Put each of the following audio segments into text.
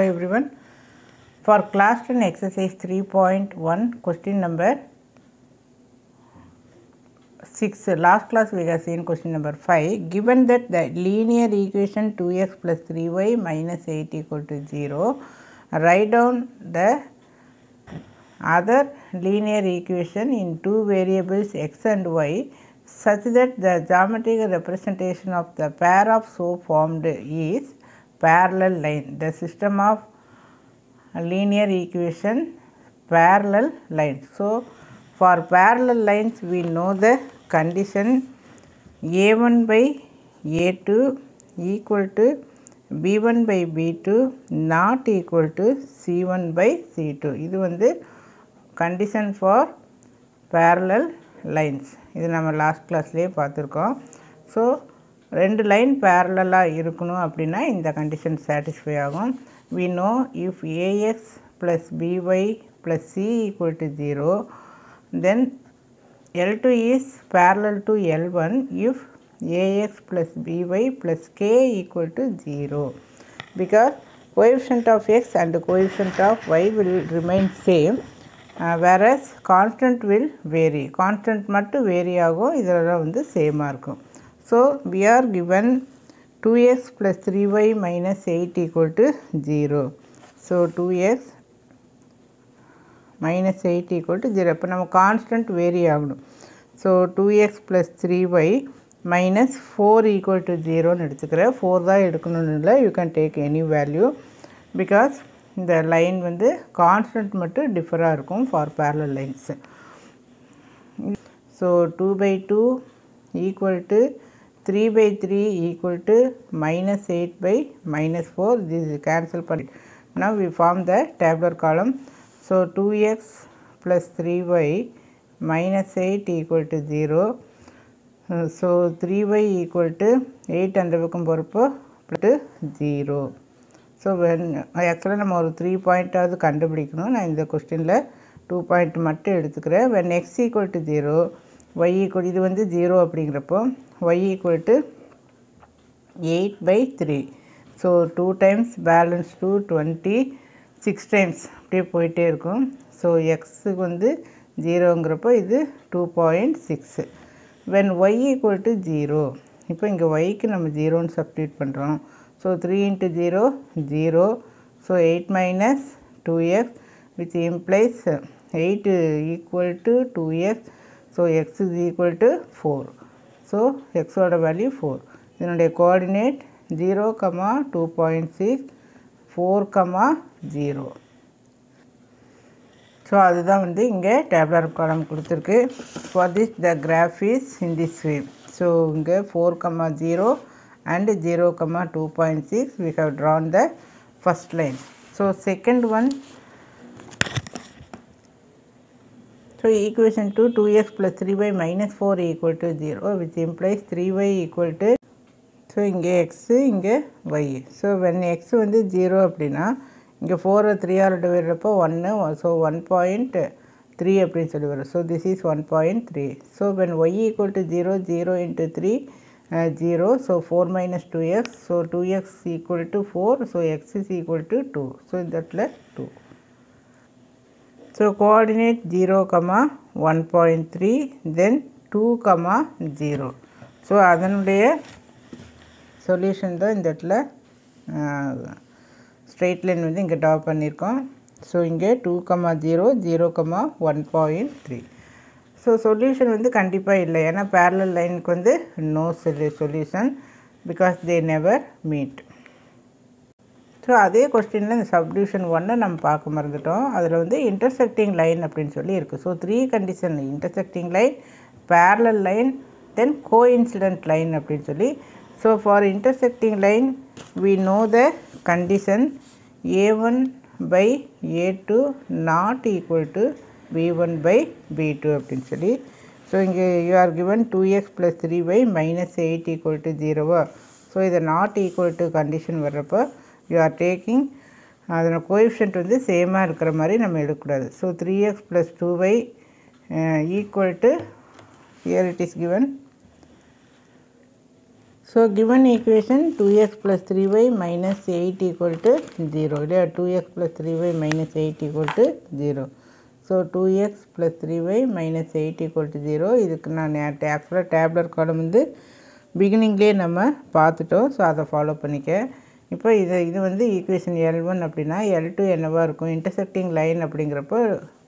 everyone. For class 10 exercise 3.1 question number 6, last class we have seen question number 5. Given that the linear equation 2x plus 3y minus 8 equal to 0, write down the other linear equation in two variables x and y such that the geometrical representation of the pair of so formed is parallel line. The system of linear equation parallel lines. So for parallel lines we know the condition a1 by a2 equal to b1 by b2 not equal to c1 by c2. இது வந்து condition for parallel lines. இது நம்ம last கிளாஸ்லேயே பார்த்துருக்கோம். So ரெண்டு line பேரலாக இருக்கணும் அப்படின்னா இந்த கண்டிஷன் சாட்டிஸ்ஃபை ஆகும். we know if ax plus by plus c equal to 0, then L2 is parallel to L1 if ax plus by plus k equal to 0, because coefficient of x and coefficient of y will remain same, whereas constant will vary. Constant மட்டும் vary ஆகும், இதெல்லாம் வந்து சேமாக இருக்கும். So we are given 2x plus 3y minus 8 equal to 0. So 2x minus 8 equal to 0. இப்போ நம்ம constant vary ஆகணும். So 2x plus 3y minus 4 equal to 0 எடுத்துக்கிறேன். 4 தான் எடுக்கணும்னு இல்லை, you can take any value because இந்த லைன் வந்து constant மட்டும் டிஃபராக இருக்கும் for parallel lines. So 2 by 2 equal to 3 by 3 equal to minus 8 by minus 4. This is cancel பண்ணி. Now we form the tabular column. So 2x plus 3y minus 8 equal to 0. So 3y equal to 8 அந்த பக்கம் போகிறப்போ to 0. So ஆக்சுவலாக நம்ம ஒரு 3 பாயிண்ட்டாவது கண்டுபிடிக்கணும். நான் இந்த கொஸ்டினில் 2 பாயிண்ட் மட்டும் எடுத்துக்கிறேன். when x equal to 0, y equal இது வந்து 0 அப்படிங்கிறப்போ y equal to 8 by 3. So 2 times balance 2 26 times அப்படியே போயிட்டே இருக்கும். ஸோ எக்ஸுக்கு வந்து 0ங்கிறப்போ இது 2.6. when y equal to 0, இப்போ இங்கே yக்கு நம்ம 0ன்னு சப்ஸ்டியூட் பண்ணுறோம். So 3 into 0, 0. So 8 minus 2x, which implies 8 equal to 2x. So x is equal to 4. So x oda value 4. இதனுடைய coordinate 0, 2.6, 4, 0. ஸோ அதுதான் வந்து இங்கே டேப்லர் காலம் கொடுத்துருக்கு. For this the graph is in this way. So இங்கே 4, 0 and 0, 2.6 we have drawn the first line. So second one, so equation 2, 2x plus 3y minus 4 equal to 0, which implies 3y equal to, so இங்கே x இங்கே y. so when x வந்து 0 அப்படின்னா இங்கே 4 3ஆல் divide அப்போ 1, so 1.3 அப்படின்னு சொல்லி வரும். so this is 1.3. so when y equal to 0, 0 into 3, 0. so 4 minus 2x, so 2x equal to 4, so x is equal to 2. so that is 2. so coordinate 0, 1.3, then 2, 0. so அதனுடைய solution தான் இந்த இடத்துல straight line வந்து இங்கே draw பண்ணியிருக்கோம். So இங்கே 2, 0, 0, 1.3. So solution வந்து கண்டிப்பாக இல்லை, ஏன்னா parallel லைனுக்கு வந்து no solution because they never meet. So அதே கொஸ்டினில் இந்த சப்டிவிஷன் 1 நம்ம பார்க்க மறந்துட்டோம். அதில் வந்து இன்டர்செக்டிங் லைன் அப்படின்னு சொல்லி இருக்குது. So 3 condition: intersecting line, parallel line, then coincident line அப்படின்னு சொல்லி. So for intersecting line we know the condition a1 by a2 not equal to b1 by b2 அப்படின்னு சொல்லி. ஸோ இங்கே you are given 2x plus 3y minus 8 equal to 0. So இதை not equal to condition வர்றப்போ you are taking அதோட coefficient வந்து சேமாக இருக்கிற மாதிரி நம்ம எடுக்கக்கூடாது. So 3x plus 2y equal to, here it is given, So given equation 2x plus 3y minus 8 equal to 0. 2x plus 3y minus 8 equal to 0. So 2x plus 3y minus 8 equal to 0. இதுக்கு நான் actually tabular column வந்து beginningலேயே நம்ம பார்த்துட்டோம். So அதை follow பண்ணிக்க. இப்போ இது வந்து ஈக்குவேஷன் L1 அப்படின்னா L2 என்னவாக இருக்கும்? இன்டர்செக்டிங் லைன் அப்படிங்கிறப்போ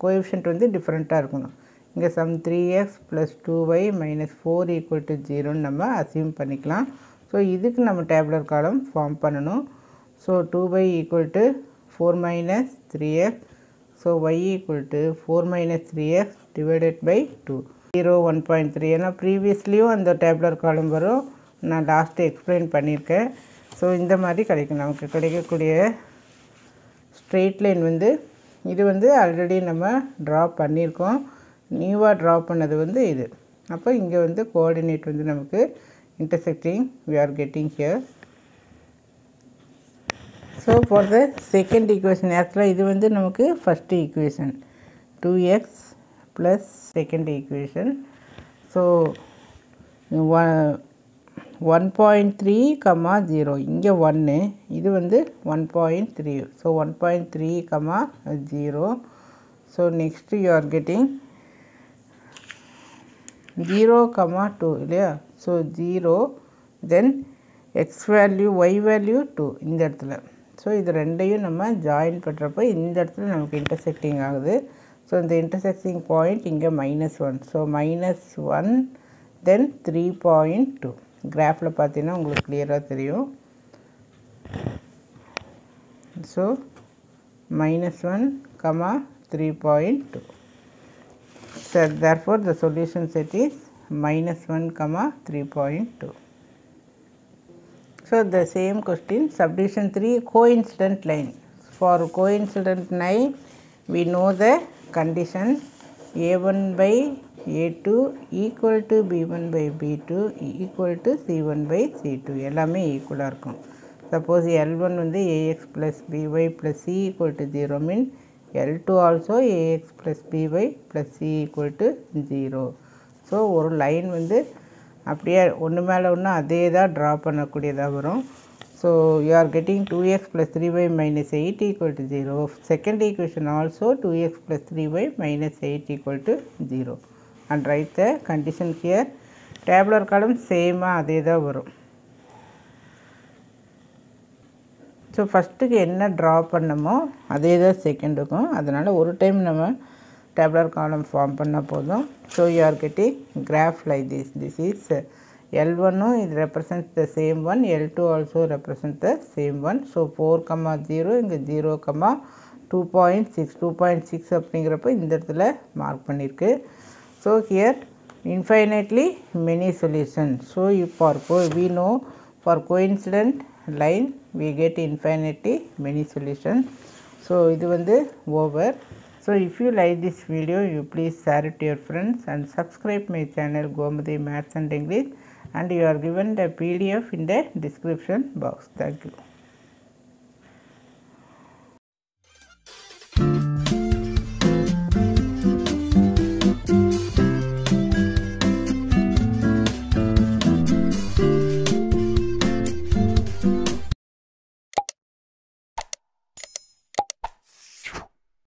கோஎஃபிஷியன்ட் வந்து டிஃப்ரெண்ட்டாக இருக்கணும். இங்கே some 3x plus 2y minus 4 equal to 0 நம்ம அசியூம் பண்ணிக்கலாம். ஸோ இதுக்கு நம்ம டேபுலர் காலம் ஃபார்ம் பண்ணணும். So 2y equal to 4 minus 3x. So y equal to 4 minus 3x divided by 2. 0 1.3 ஏன்னா ப்ரீவியஸ்லேயும் அந்த டேபுலர் காலம் வரும். நான் லாஸ்ட்டு எக்ஸ்பிளைன் பண்ணியிருக்கேன். ஸோ இந்த மாதிரி கிடைக்கும். நமக்கு கிடைக்கக்கூடிய ஸ்ட்ரெயிட் லைன் வந்து இது வந்து ஆல்ரெடி நம்ம ட்ரா பண்ணியிருக்கோம். நியூவாக ட்ரா பண்ணது வந்து இது. அப்போ இங்கே வந்து கோஆர்டினேட் வந்து நமக்கு intersecting we are getting here. So for the second equation actually இது வந்து நமக்கு first equation 2x plus second equation. So 1.3 comma 0 இங்கே 1 இது வந்து 1.3. So 1.3 comma 0. So next you are getting 0 comma 2 இல்லையா? ஸோ 0 தென் எக்ஸ் வேல்யூ ஒய் வேல்யூ 2 இந்த இடத்துல. So இது ரெண்டையும் நம்ம ஜாயின் பண்ணுறப்போ இந்த இடத்துல நமக்கு இன்டர்செக்டிங் ஆகுது. ஸோ இந்த இன்டர்செக்டிங் பாயிண்ட் இங்கே -1. ஸோ -1 தென் 3.2. கிராஃபில் பார்த்தீங்கன்னா உங்களுக்கு கிளியராக தெரியும். So -1 comma 3.2. So therefore the solution set is -1 comma 3.2. So the same question subdivision 3 coincident line. For coincident line we know the condition a1 by a2 equal to b1 by b2 equal to c1 by c2 எல்லாமே ஈக்குவலாக இருக்கும். Suppose L1 வந்து ax plus by plus c equal to 0 mean L2 also ax plus by plus c equal to 0. So ஒரு line வந்து அப்படியே ஒன்று மேலே ஒன்று அதே தான் ட்ரா பண்ணக்கூடியதாக வரும். So you are getting 2x plus 3y minus 8 equal to 0. Second equation also 2x plus 3y minus 8 equal to 0. And write the condition here. Tabular column சேமாக அதே தான் வரும். ஸோ ஃபஸ்ட்டுக்கு என்ன ட்ரா பண்ணமோ அதே தான் செகண்டுக்கும். அதனால் ஒரு டைம் நம்ம tabular column ஃபார்ம் பண்ணால் போதும். So you are getting graph like this is L1 இது represents the same one, L2 also represents the same one. So 4,0 இங்கே 0,2.6 2.6 அப்படிங்கிறப்ப இந்த இடத்துல மார்க் பண்ணியிருக்கு. So here infinitely many solutions. So we know for coincident line we get infinitely many solutions. So இது வந்து over. So if you like this video, you please share it to your friends and subscribe my channel Gomathi Maths and English, and you are given the PDF in the description box. Thank you.